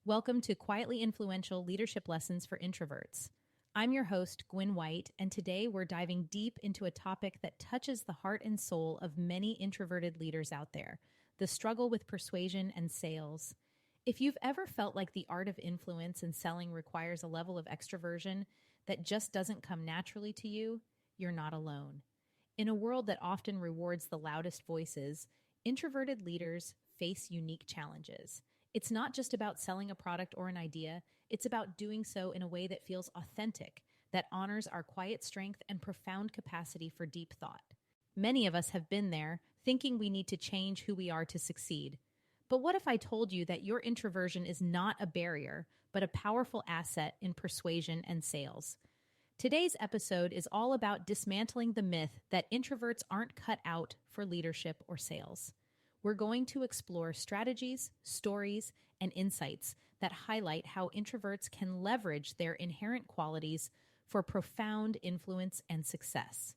Welcome to Quietly Influential Leadership Lessons for Introverts. I'm your host, Gwyn White, and today we're diving deep into a topic that touches the heart and soul of many introverted leaders out there: the struggle with persuasion and sales. If you've ever felt like the art of influence and selling requires a level of extroversion that just doesn't come naturally to you, you're not alone. In a world that often rewards the loudest voices, introverted leaders face unique challenges. It's not just about selling a product or an idea, it's about doing so in a way that feels authentic, that honors our quiet strength and profound capacity for deep thought. Many of us have been there, thinking we need to change who we are to succeed. But what if I told you that your introversion is not a barrier, but a powerful asset in persuasion and sales? Today's episode is all about dismantling the myth that introverts aren't cut out for leadership or sales. We're going to explore strategies, stories, and insights that highlight how introverts can leverage their inherent qualities for profound influence and success.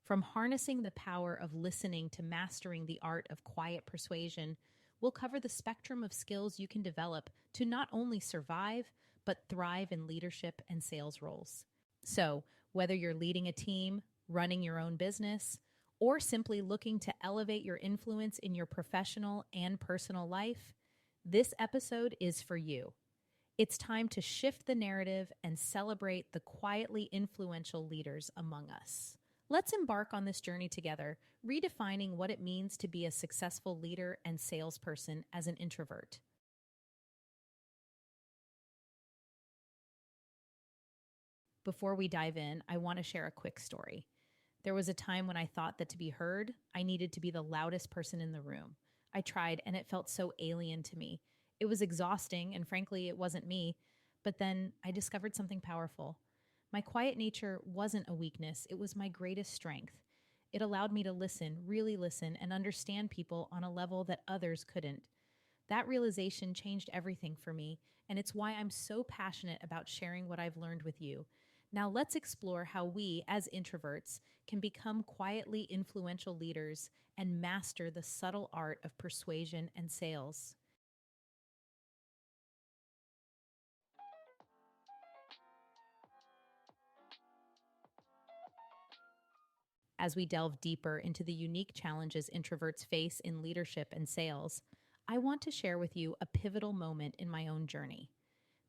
From harnessing the power of listening to mastering the art of quiet persuasion, we'll cover the spectrum of skills you can develop to not only survive, but thrive in leadership and sales roles. So, whether you're leading a team, running your own business, or simply looking to elevate your influence in your professional and personal life, this episode is for you. It's time to shift the narrative and celebrate the quietly influential leaders among us. Let's embark on this journey together, redefining what it means to be a successful leader and salesperson as an introvert. Before we dive in, I want to share a quick story. There was a time when I thought that to be heard, I needed to be the loudest person in the room. I tried, and it felt so alien to me. It was exhausting, and frankly, it wasn't me. But then I discovered something powerful. My quiet nature wasn't a weakness, it was my greatest strength. It allowed me to listen, really listen, and understand people on a level that others couldn't. That realization changed everything for me, and it's why I'm so passionate about sharing what I've learned with you. Now let's explore how we, as introverts, can become quietly influential leaders and master the subtle art of persuasion and sales. As we delve deeper into the unique challenges introverts face in leadership and sales, I want to share with you a pivotal moment in my own journey.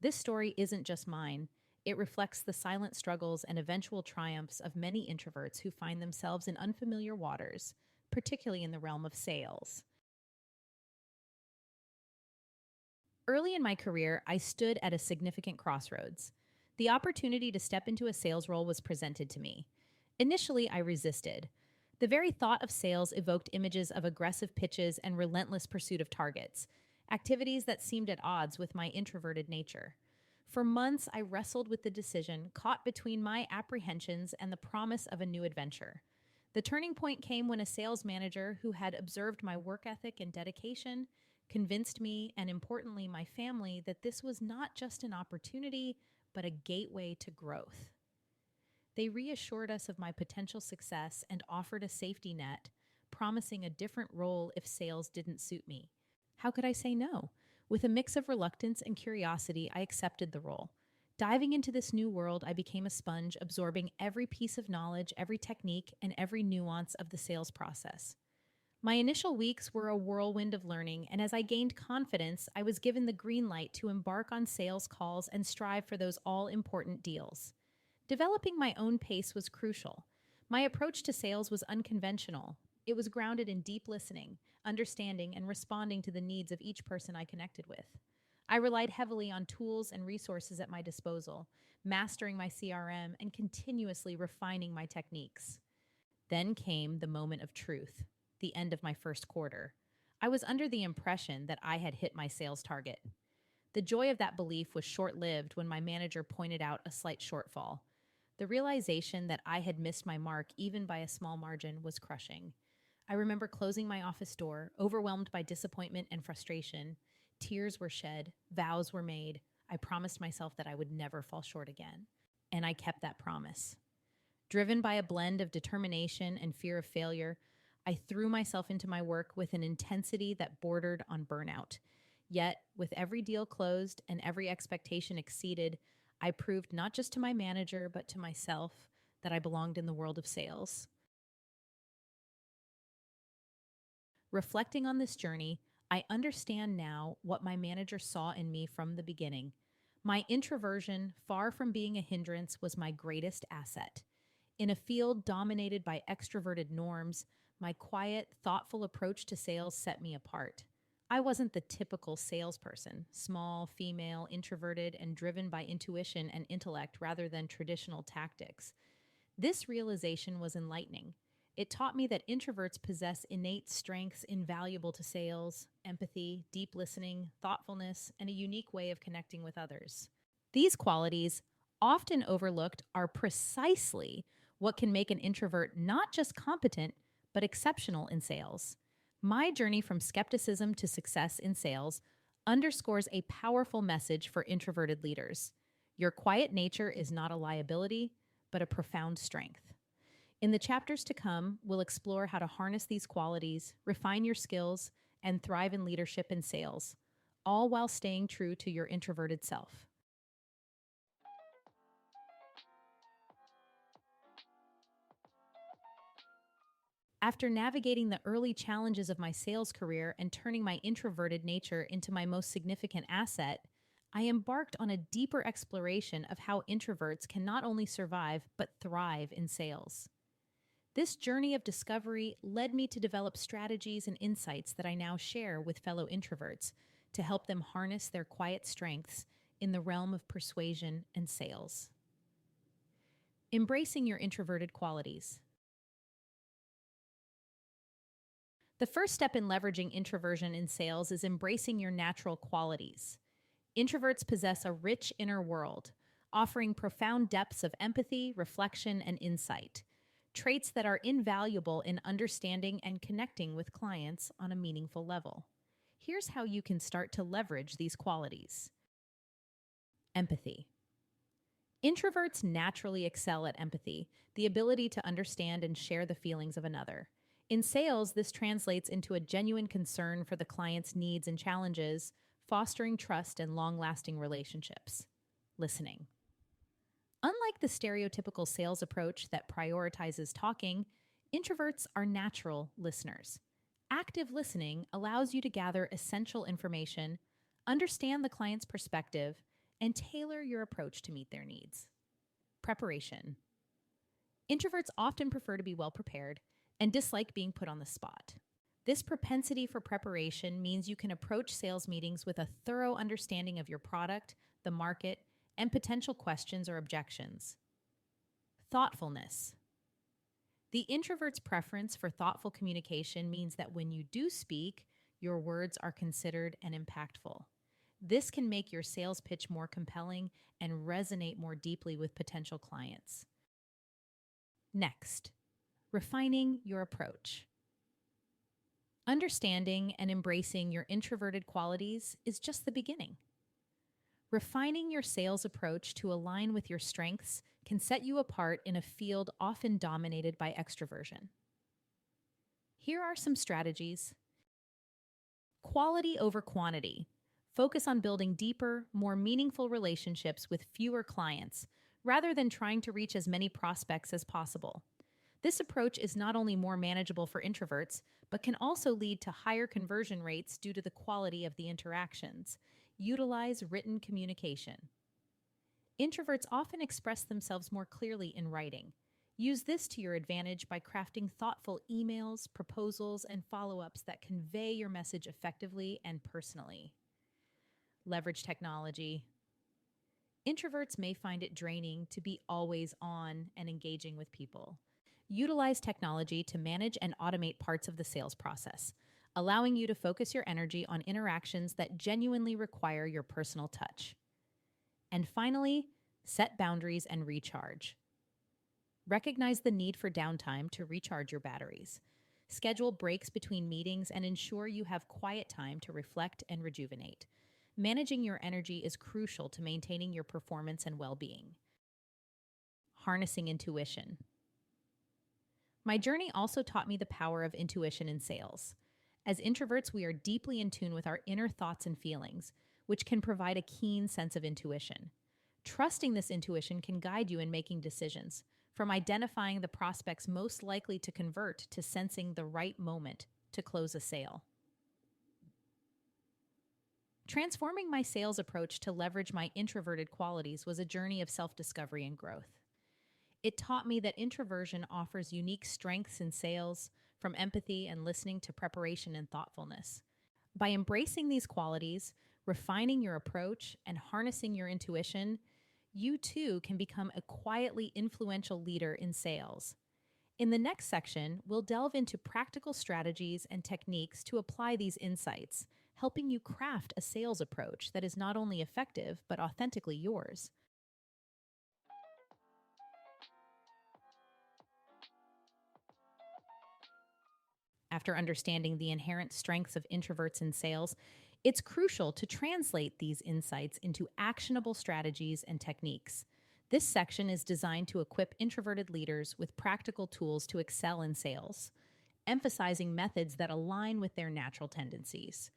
This story isn't just mine. It reflects the silent struggles and eventual triumphs of many introverts who find themselves in unfamiliar waters, particularly in the realm of sales. Early in my career, I stood at a significant crossroads. The opportunity to step into a sales role was presented to me. Initially, I resisted. The very thought of sales evoked images of aggressive pitches and relentless pursuit of targets, activities that seemed at odds with my introverted nature. For months, I wrestled with the decision, caught between my apprehensions and the promise of a new adventure. The turning point came when a sales manager who had observed my work ethic and dedication convinced me, and importantly, my family, that this was not just an opportunity, but a gateway to growth. They reassured us of my potential success and offered a safety net, promising a different role if sales didn't suit me. How could I say no? With a mix of reluctance and curiosity, I accepted the role. Diving into this new world, I became a sponge, absorbing every piece of knowledge, every technique, and every nuance of the sales process. My initial weeks were a whirlwind of learning, and as I gained confidence, I was given the green light to embark on sales calls and strive for those all-important deals. Developing my own pace was crucial. My approach to sales was unconventional. It was grounded in deep listening, understanding, and responding to the needs of each person I connected with. I relied heavily on tools and resources at my disposal, mastering my CRM and continuously refining my techniques. Then came the moment of truth, the end of my first quarter. I was under the impression that I had hit my sales target. The joy of that belief was short-lived when my manager pointed out a slight shortfall. The realization that I had missed my mark, even by a small margin, was crushing. I remember closing my office door, overwhelmed by disappointment and frustration. Tears were shed, vows were made. I promised myself that I would never fall short again. And I kept that promise. Driven by a blend of determination and fear of failure, I threw myself into my work with an intensity that bordered on burnout. Yet, with every deal closed and every expectation exceeded, I proved not just to my manager, but to myself that I belonged in the world of sales. Reflecting on this journey, I understand now what my manager saw in me from the beginning. My introversion, far from being a hindrance, was my greatest asset. In a field dominated by extroverted norms, my quiet, thoughtful approach to sales set me apart. I wasn't the typical salesperson, small, female, introverted, and driven by intuition and intellect rather than traditional tactics. This realization was enlightening. It taught me that introverts possess innate strengths invaluable to sales: empathy, deep listening, thoughtfulness, and a unique way of connecting with others. These qualities, often overlooked, are precisely what can make an introvert not just competent, but exceptional in sales. My journey from skepticism to success in sales underscores a powerful message for introverted leaders. Your quiet nature is not a liability, but a profound strength. In the chapters to come, we'll explore how to harness these qualities, refine your skills, and thrive in leadership and sales, all while staying true to your introverted self. After navigating the early challenges of my sales career and turning my introverted nature into my most significant asset, I embarked on a deeper exploration of how introverts can not only survive, but thrive in sales. This journey of discovery led me to develop strategies and insights that I now share with fellow introverts to help them harness their quiet strengths in the realm of persuasion and sales. Embracing your introverted qualities. The first step in leveraging introversion in sales is embracing your natural qualities. Introverts possess a rich inner world, offering profound depths of empathy, reflection, and insight, traits that are invaluable in understanding and connecting with clients on a meaningful level. Here's how you can start to leverage these qualities. Empathy. Introverts naturally excel at empathy, the ability to understand and share the feelings of another. In sales, this translates into a genuine concern for the client's needs and challenges, fostering trust and long-lasting relationships. Listening. Unlike the stereotypical sales approach that prioritizes talking, introverts are natural listeners. Active listening allows you to gather essential information, understand the client's perspective, and tailor your approach to meet their needs. Preparation. Introverts often prefer to be well prepared and dislike being put on the spot. This propensity for preparation means you can approach sales meetings with a thorough understanding of your product, the market, and potential questions or objections. Thoughtfulness. The introvert's preference for thoughtful communication means that when you do speak, your words are considered and impactful. This can make your sales pitch more compelling and resonate more deeply with potential clients. Next, refining your approach. Understanding and embracing your introverted qualities is just the beginning. Refining your sales approach to align with your strengths can set you apart in a field often dominated by extroversion. Here are some strategies. Quality over quantity. Focus on building deeper, more meaningful relationships with fewer clients, rather than trying to reach as many prospects as possible. This approach is not only more manageable for introverts, but can also lead to higher conversion rates due to the quality of the interactions. Utilize written communication. Introverts often express themselves more clearly in writing. Use this to your advantage by crafting thoughtful emails, proposals, and follow-ups that convey your message effectively and personally. Leverage technology. Introverts may find it draining to be always on and engaging with people. Utilize technology to manage and automate parts of the sales process, allowing you to focus your energy on interactions that genuinely require your personal touch. And finally, set boundaries and recharge. Recognize the need for downtime to recharge your batteries. Schedule breaks between meetings and ensure you have quiet time to reflect and rejuvenate. Managing your energy is crucial to maintaining your performance and well-being. Harnessing intuition. My journey also taught me the power of intuition in sales. As introverts, we are deeply in tune with our inner thoughts and feelings, which can provide a keen sense of intuition. Trusting this intuition can guide you in making decisions, from identifying the prospects most likely to convert to sensing the right moment to close a sale. Transforming my sales approach to leverage my introverted qualities was a journey of self discovery and growth. It taught me that introversion offers unique strengths in sales, from empathy and listening to preparation and thoughtfulness. By embracing these qualities, refining your approach, and harnessing your intuition, you too can become a quietly influential leader in sales. In the next section, we'll delve into practical strategies and techniques to apply these insights, helping you craft a sales approach that is not only effective, but authentically yours. After understanding the inherent strengths of introverts in sales, it's crucial to translate these insights into actionable strategies and techniques. This section is designed to equip introverted leaders with practical tools to excel in sales, emphasizing methods that align with their natural tendencies.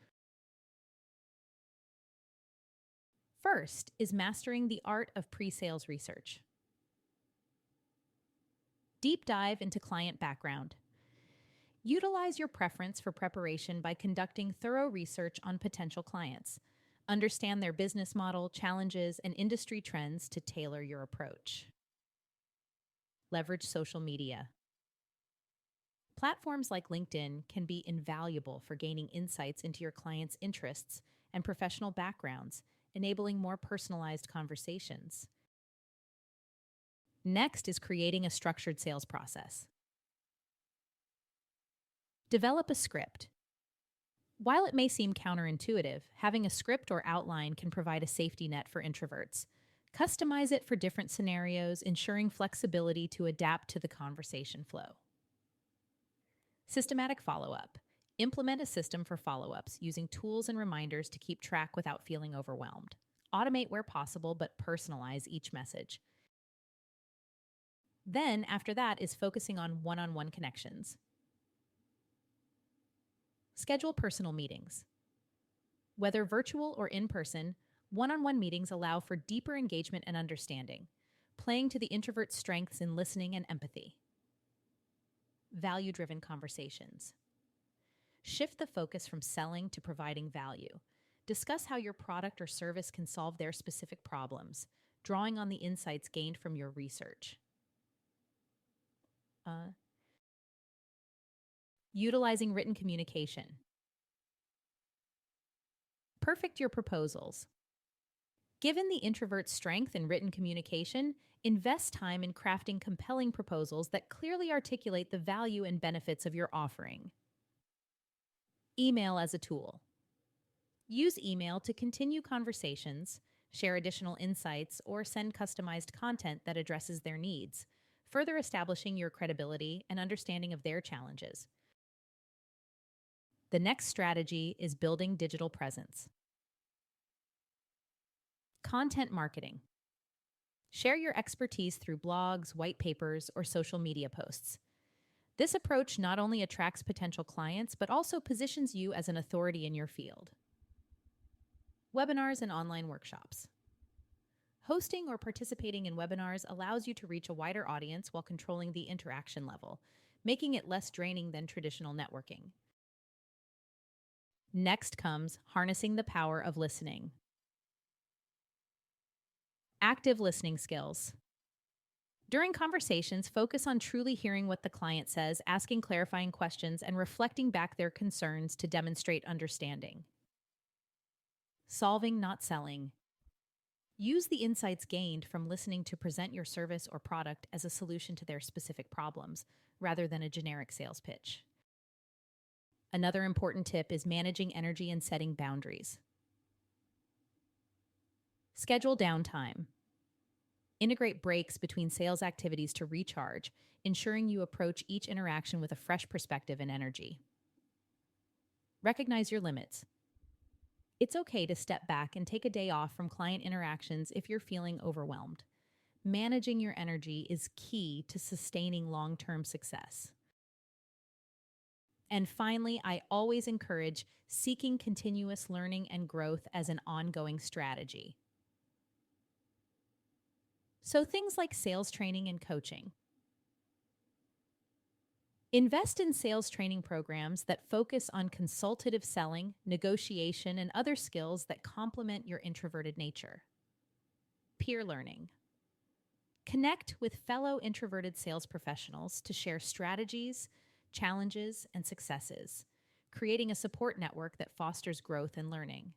First is mastering the art of pre sales research. Deep dive into client background. Utilize your preference for preparation by conducting thorough research on potential clients. Understand their business model, challenges, and industry trends to tailor your approach. Leverage social media. Platforms like LinkedIn can be invaluable for gaining insights into your clients' interests and professional backgrounds, enabling more personalized conversations. Next is creating a structured sales process. Develop a script. While it may seem counterintuitive, having a script or outline can provide a safety net for introverts. Customize it for different scenarios, ensuring flexibility to adapt to the conversation flow. Systematic follow-up. Implement a system for follow-ups using tools and reminders to keep track without feeling overwhelmed. Automate where possible, but personalize each message. Then, after that, is focusing on one-on-one connections. Schedule personal meetings. Whether virtual or in person, one-on-one meetings allow for deeper engagement and understanding, playing to the introvert's strengths in listening and empathy. Value-driven conversations. Shift the focus from selling to providing value. Discuss how your product or service can solve their specific problems, drawing on the insights gained from your research. Utilizing written communication. Perfect your proposals. Given the introvert's strength in written communication, invest time in crafting compelling proposals that clearly articulate the value and benefits of your offering. Email as a tool. Use email to continue conversations, share additional insights, or send customized content that addresses their needs, further establishing your credibility and understanding of their challenges. The next strategy is building digital presence. Content marketing. Share your expertise through blogs, white papers, or social media posts. This approach not only attracts potential clients, but also positions you as an authority in your field. Webinars and online workshops. Hosting or participating in webinars allows you to reach a wider audience while controlling the interaction level, making it less draining than traditional networking. Next comes harnessing the power of listening. Active listening skills. During conversations, focus on truly hearing what the client says, asking clarifying questions, and reflecting back their concerns to demonstrate understanding. Solving, not selling. Use the insights gained from listening to present your service or product as a solution to their specific problems, rather than a generic sales pitch. Another important tip is managing energy and setting boundaries. Schedule downtime. Integrate breaks between sales activities to recharge, ensuring you approach each interaction with a fresh perspective and energy. Recognize your limits. It's okay to step back and take a day off from client interactions if you're feeling overwhelmed. Managing your energy is key to sustaining long-term success. And finally, I always encourage seeking continuous learning and growth as an ongoing strategy. So, things like sales training and coaching. Invest in sales training programs that focus on consultative selling, negotiation, and other skills that complement your introverted nature. Peer learning. Connect with fellow introverted sales professionals to share strategies, challenges, and successes, creating a support network that fosters growth and learning.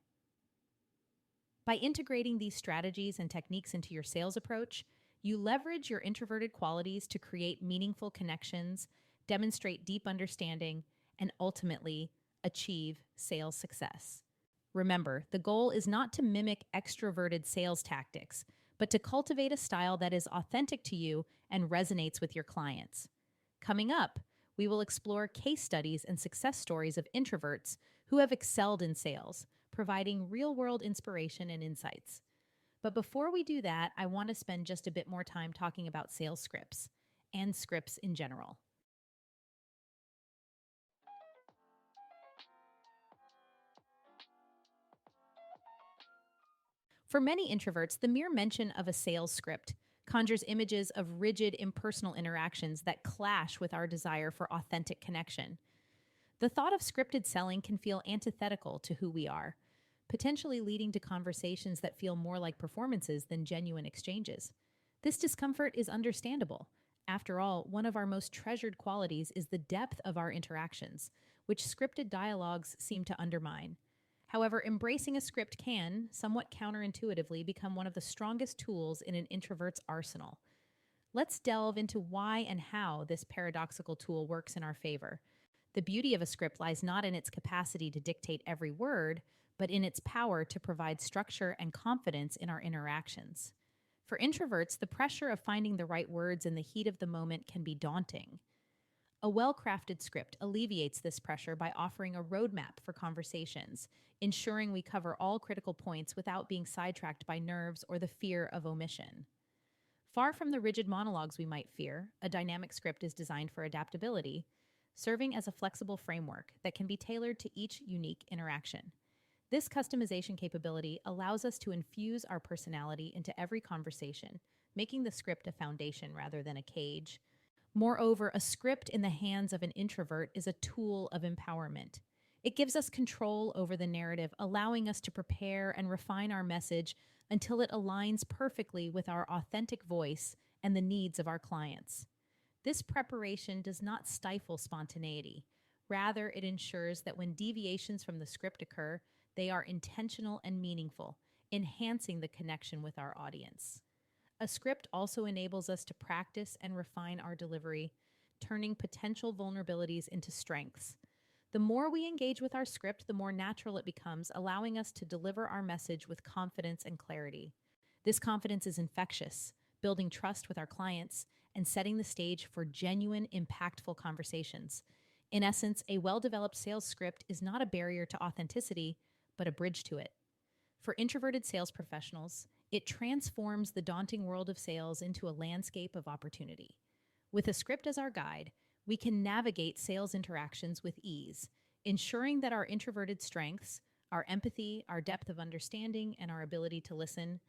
By integrating these strategies and techniques into your sales approach, you leverage your introverted qualities to create meaningful connections, demonstrate deep understanding, and ultimately achieve sales success. Remember, the goal is not to mimic extroverted sales tactics, but to cultivate a style that is authentic to you and resonates with your clients. Coming up, we will explore case studies and success stories of introverts who have excelled in sales, providing real world inspiration and insights. But before we do that, I want to spend just a bit more time talking about sales scripts and scripts in general. For many introverts, the mere mention of a sales script conjures images of rigid, impersonal interactions that clash with our desire for authentic connection. The thought of scripted selling can feel antithetical to who we are, potentially leading to conversations that feel more like performances than genuine exchanges. This discomfort is understandable. After all, one of our most treasured qualities is the depth of our interactions, which scripted dialogues seem to undermine. However, embracing a script can, somewhat counterintuitively, become one of the strongest tools in an introvert's arsenal. Let's delve into why and how this paradoxical tool works in our favor. The beauty of a script lies not in its capacity to dictate every word, but in its power to provide structure and confidence in our interactions. For introverts, the pressure of finding the right words in the heat of the moment can be daunting. A well crafted script alleviates this pressure by offering a roadmap for conversations, ensuring we cover all critical points without being sidetracked by nerves or the fear of omission. Far from the rigid monologues we might fear, a dynamic script is designed for adaptability, serving as a flexible framework that can be tailored to each unique interaction. This customization capability allows us to infuse our personality into every conversation, making the script a foundation rather than a cage. Moreover, a script in the hands of an introvert is a tool of empowerment. It gives us control over the narrative, allowing us to prepare and refine our message until it aligns perfectly with our authentic voice and the needs of our clients. This preparation does not stifle spontaneity. Rather, it ensures that when deviations from the script occur, they are intentional and meaningful, enhancing the connection with our audience. A script also enables us to practice and refine our delivery, turning potential vulnerabilities into strengths. The more we engage with our script, the more natural it becomes, allowing us to deliver our message with confidence and clarity. This confidence is infectious, building trust with our clients and setting the stage for genuine, impactful conversations. In essence, a well developed sales script is not a barrier to authenticity, but a bridge to it. For introverted sales professionals, it transforms the daunting world of sales into a landscape of opportunity. With a script as our guide, we can navigate sales interactions with ease, ensuring that our introverted strengths, our empathy, our depth of understanding, and our ability to listen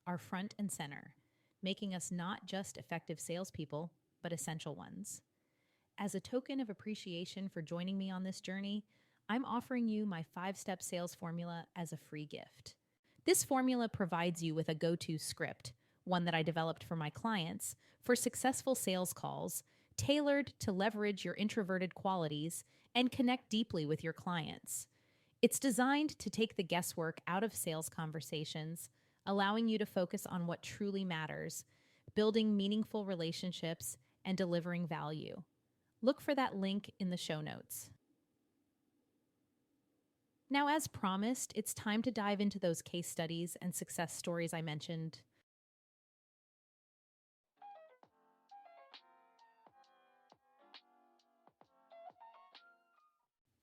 are front and center, making us not just effective salespeople, but essential ones. As a token of appreciation for joining me on this journey, I'm offering you my 5-step sales formula as a free gift. This formula provides you with a go-to script, one that I developed for my clients, for successful sales calls, tailored to leverage your introverted qualities and connect deeply with your clients. It's designed to take the guesswork out of sales conversations, allowing you to focus on what truly matters, building meaningful relationships, and delivering value. Look for that link in the show notes. Now, as promised, it's time to dive into those case studies and success stories I mentioned.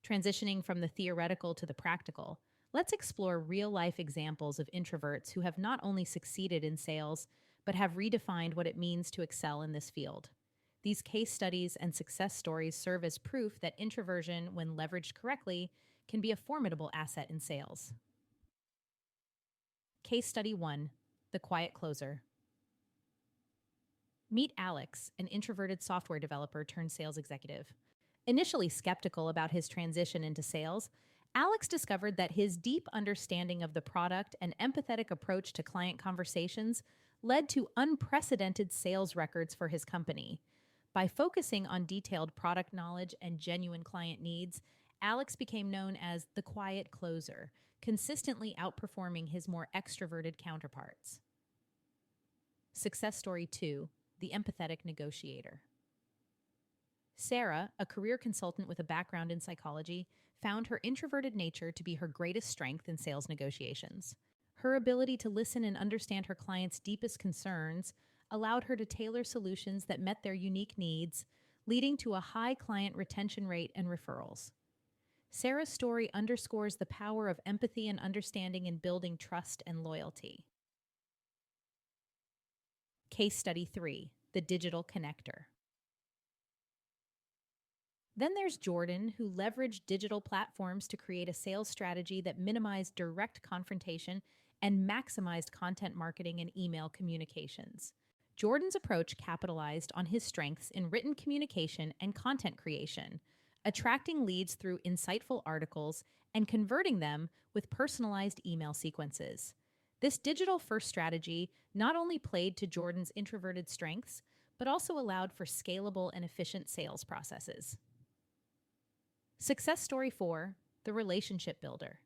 Transitioning from the theoretical to the practical, let's explore real life examples of introverts who have not only succeeded in sales, but have redefined what it means to excel in this field. These case studies and success stories serve as proof that introversion, when leveraged correctly, can be a formidable asset in sales. Case study 1: The Quiet Closer. Meet Alex, an introverted software developer turned sales executive. Initially skeptical about his transition into sales, Alex discovered that his deep understanding of the product and empathetic approach to client conversations led to unprecedented sales records for his company. By focusing on detailed product knowledge and genuine client needs, Alex became known as the quiet closer, consistently outperforming his more extroverted counterparts. Success story 2: The Empathetic Negotiator. Sarah, a career consultant with a background in psychology, found her introverted nature to be her greatest strength in sales negotiations. Her ability to listen and understand her clients' deepest concerns allowed her to tailor solutions that met their unique needs, leading to a high client retention rate and referrals. Sarah's story underscores the power of empathy and understanding in building trust and loyalty. Case study 3: The Digital Connector. Then there's Jordan, who leveraged digital platforms to create a sales strategy that minimized direct confrontation and maximized content marketing and email communications. Jordan's approach capitalized on his strengths in written communication and content creation, attracting leads through insightful articles and converting them with personalized email sequences. This digital-first strategy not only played to Jordan's introverted strengths, but also allowed for scalable and efficient sales processes. Success story 4: The Relationship Builder.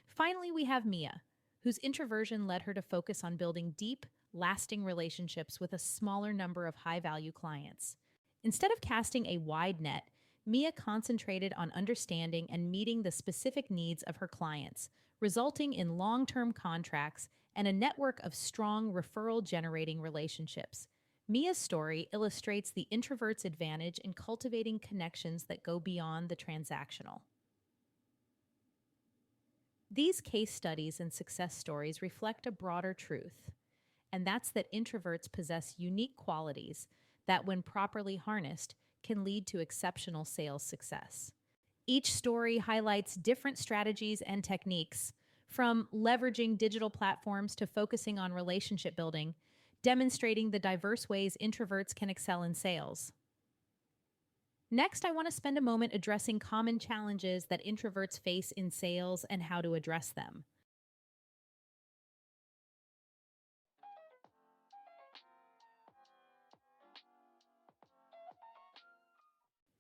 Finally, we have Mia, whose introversion led her to focus on building deep, lasting relationships with a smaller number of high-value clients. Instead of casting a wide net, Mia concentrated on understanding and meeting the specific needs of her clients, resulting in long-term contracts and a network of strong referral-generating relationships. Mia's story illustrates the introvert's advantage in cultivating connections that go beyond the transactional. These case studies and success stories reflect a broader truth, and that's that introverts possess unique qualities that, when properly harnessed, can lead to exceptional sales success. Each story highlights different strategies and techniques, from leveraging digital platforms to focusing on relationship building, demonstrating the diverse ways introverts can excel in sales. Next, I want to spend a moment addressing common challenges that introverts face in sales and how to address them.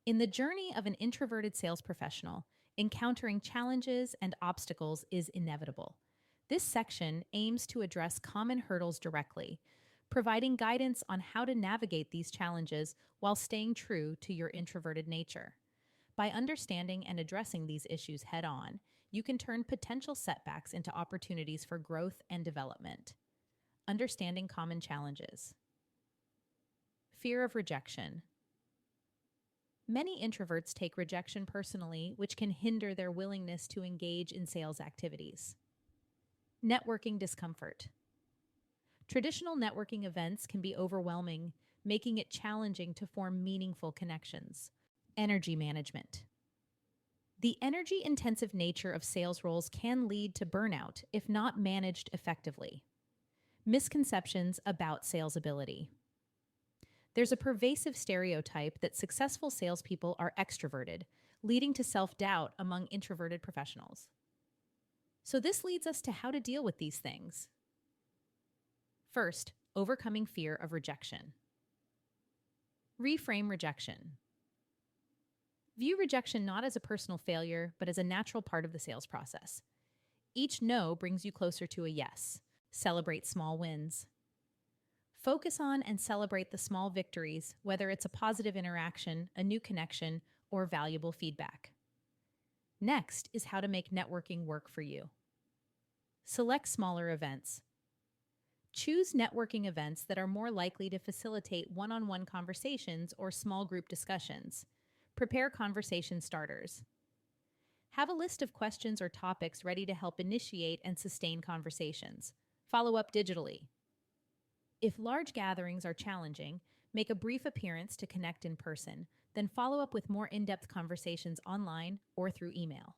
In the journey of an introverted sales professional, encountering challenges and obstacles is inevitable. This section aims to address common hurdles directly, providing guidance on how to navigate these challenges while staying true to your introverted nature. By understanding and addressing these issues head-on, you can turn potential setbacks into opportunities for growth and development. Understanding common challenges. Fear of rejection. Many introverts take rejection personally, which can hinder their willingness to engage in sales activities. Networking discomfort. Traditional networking events can be overwhelming, making it challenging to form meaningful connections. Energy management. The energy-intensive nature of sales roles can lead to burnout if not managed effectively. Misconceptions about sales ability. There's a pervasive stereotype that successful salespeople are extroverted, leading to self-doubt among introverted professionals. So this leads us to how to deal with these things. First, overcoming fear of rejection. Reframe rejection. View rejection not as a personal failure, but as a natural part of the sales process. Each no brings you closer to a yes. Celebrate small wins. Focus on and celebrate the small victories, whether it's a positive interaction, a new connection, or valuable feedback. Next is how to make networking work for you. Select smaller events. Choose networking events that are more likely to facilitate one-on-one conversations or small group discussions. Prepare conversation starters. Have a list of questions or topics ready to help initiate and sustain conversations. Follow up digitally. If large gatherings are challenging, Make a brief appearance to connect in person, then follow up with more in-depth conversations online or through email.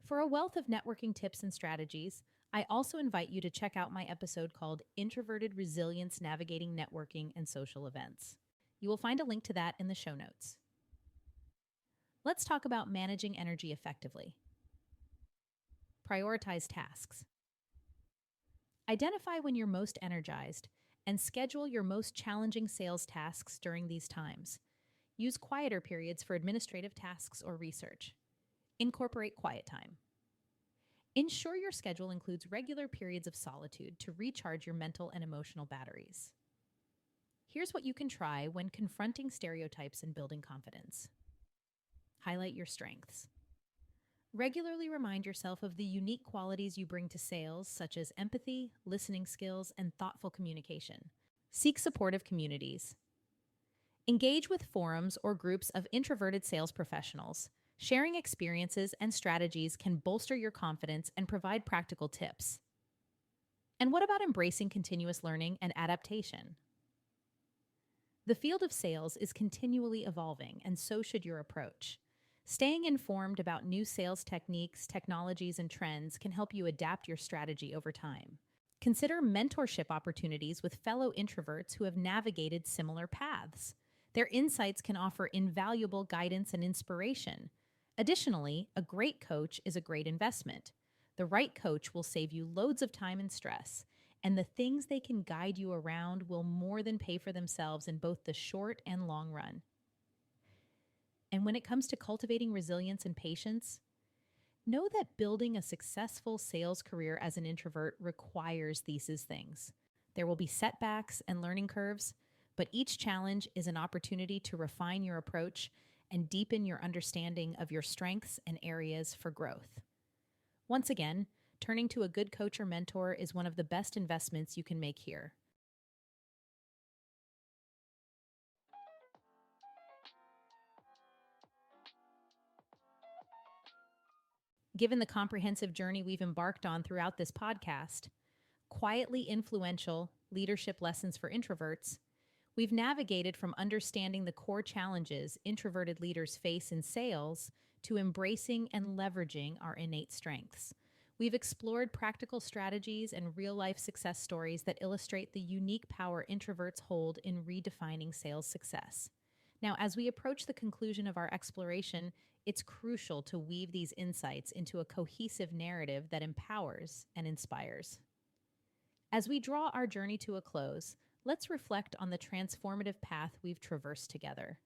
For a wealth of networking tips and strategies, I also invite you to check out my episode called Introverted Resilience Navigating Networking and Social Events. You will find a link to that in the show notes. Let's talk about managing energy effectively. Prioritize tasks. Identify when you're most energized and schedule your most challenging sales tasks during these times. Use quieter periods for administrative tasks or research. Incorporate quiet time. Ensure your schedule includes regular periods of solitude to recharge your mental and emotional batteries. Here's what you can try when confronting stereotypes and building confidence. Highlight your strengths. Regularly remind yourself of the unique qualities you bring to sales, such as empathy, listening skills, and thoughtful communication. Seek supportive communities. Engage with forums or groups of introverted sales professionals. Sharing experiences and strategies can bolster your confidence and provide practical tips. And what about embracing continuous learning and adaptation? The field of sales is continually evolving, and so should your approach. Staying informed about new sales techniques, technologies, and trends can help you adapt your strategy over time. Consider mentorship opportunities with fellow introverts who have navigated similar paths. Their insights can offer invaluable guidance and inspiration. Additionally, a great coach is a great investment. The right coach will save you loads of time and stress, and the things they can guide you around will more than pay for themselves in both the short and long run. And when it comes to cultivating resilience and patience, know that building a successful sales career as an introvert requires these things. There will be setbacks and learning curves, but each challenge is an opportunity to refine your approach and deepen your understanding of your strengths and areas for growth. Once again, turning to a good coach or mentor is one of the best investments you can make here. Given the comprehensive journey we've embarked on throughout this podcast, quietly influential leadership lessons for introverts, we've navigated from understanding the core challenges introverted leaders face in sales to embracing and leveraging our innate strengths. We've explored practical strategies and real-life success stories that illustrate the unique power introverts hold in redefining sales success. Now, as we approach the conclusion of our exploration, it's crucial to weave these insights into a cohesive narrative that empowers and inspires. As we draw our journey to a close, let's reflect on the transformative path we've traversed together.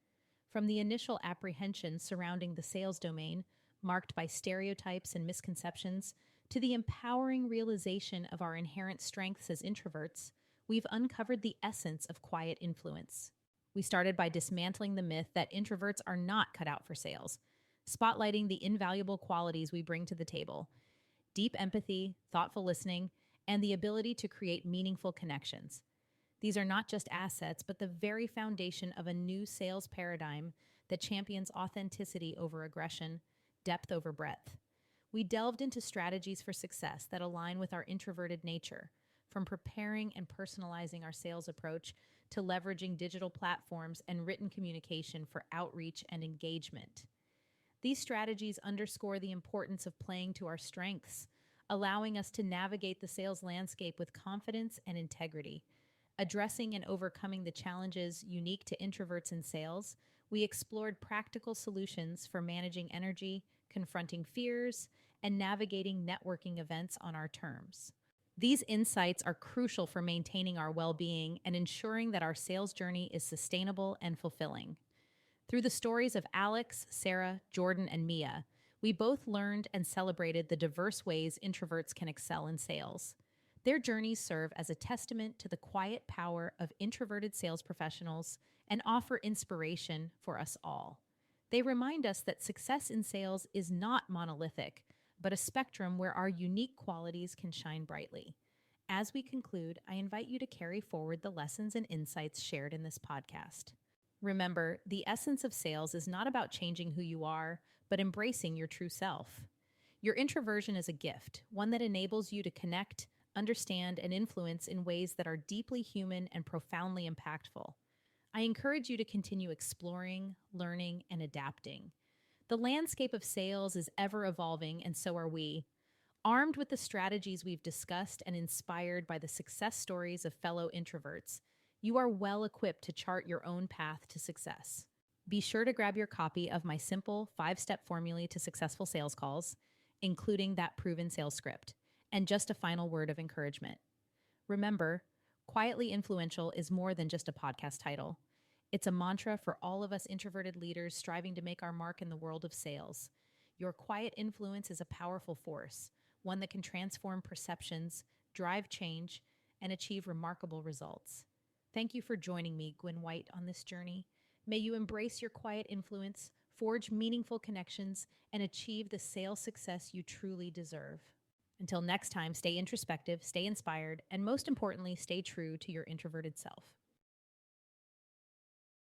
From the initial apprehension surrounding the sales domain, marked by stereotypes and misconceptions, to the empowering realization of our inherent strengths as introverts, we've uncovered the essence of quiet influence. We started by dismantling the myth that introverts are not cut out for sales, spotlighting the invaluable qualities we bring to the table: deep empathy, thoughtful listening, and the ability to create meaningful connections. These are not just assets, but the very foundation of a new sales paradigm that champions authenticity over aggression, depth over breadth. We delved into strategies for success that align with our introverted nature, from preparing and personalizing our sales approach to leveraging digital platforms and written communication for outreach and engagement. These strategies underscore the importance of playing to our strengths, allowing us to navigate the sales landscape with confidence and integrity. Addressing and overcoming the challenges unique to introverts in sales, we explored practical solutions for managing energy, confronting fears, and navigating networking events on our terms. These insights are crucial for maintaining our well-being and ensuring that our sales journey is sustainable and fulfilling. Through the stories of Alex, Sarah, Jordan, and Mia, we both learned and celebrated the diverse ways introverts can excel in sales. Their journeys serve as a testament to the quiet power of introverted sales professionals and offer inspiration for us all. They remind us that success in sales is not monolithic, but a spectrum where our unique qualities can shine brightly. As we conclude, I invite you to carry forward the lessons and insights shared in this podcast. Remember, the essence of sales is not about changing who you are, but embracing your true self. Your introversion is a gift, one that enables you to connect, understand, and influence in ways that are deeply human and profoundly impactful. I encourage you to continue exploring, learning, and adapting. The landscape of sales is ever evolving, and so are we. Armed with the strategies we've discussed and inspired by the success stories of fellow introverts, you are well equipped to chart your own path to success. Be sure to grab your copy of my simple 5 step formula to successful sales calls, including that proven sales script. And just a final word of encouragement. Remember, Quietly Influential is more than just a podcast title. It's a mantra for all of us introverted leaders striving to make our mark in the world of sales. Your quiet influence is a powerful force, one that can transform perceptions, drive change, and achieve remarkable results. Thank you for joining me, Gwen White, on this journey. May you embrace your quiet influence, forge meaningful connections, and achieve the sales success you truly deserve. Until next time, stay introspective, stay inspired, and most importantly, stay true to your introverted self.